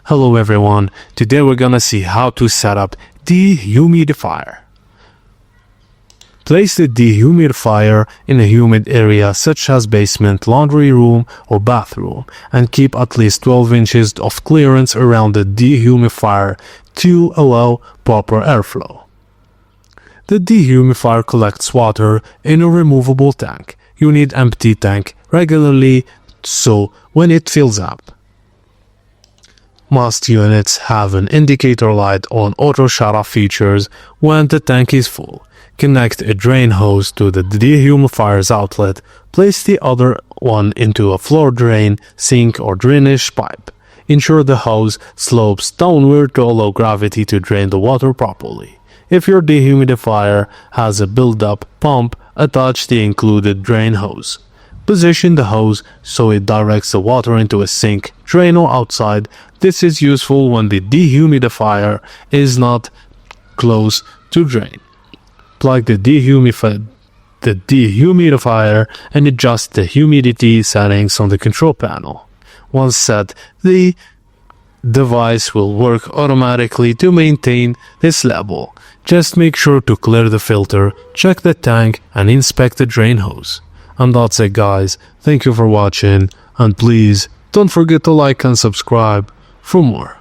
Hello everyone, today we're gonna see how to set up dehumidifier. Place the dehumidifier in a humid area such as basement, laundry room or bathroom and keep at least 12 inches of clearance around the dehumidifier to allow proper airflow. The dehumidifier collects water in a removable tank. You need empty tank regularly so when it fills up. Most units have an indicator light on auto shut-off features when the tank is full. Connect a drain hose to the dehumidifier's outlet. Place the other one into a floor drain, sink or drainage pipe. Ensure the hose slopes downward to allow gravity to drain the water properly. If your dehumidifier has a build-up pump, attach the included drain hose. Position the hose so it directs the water into a sink, drain or outside. This is useful when the dehumidifier is not close to drain. Plug the dehumidifier and adjust the humidity settings on the control panel. Once set, the device will work automatically to maintain this level. Just make sure to clear the filter, check the tank and inspect the drain hose. And that's it guys, thank you for watching and please don't forget to like and subscribe for more.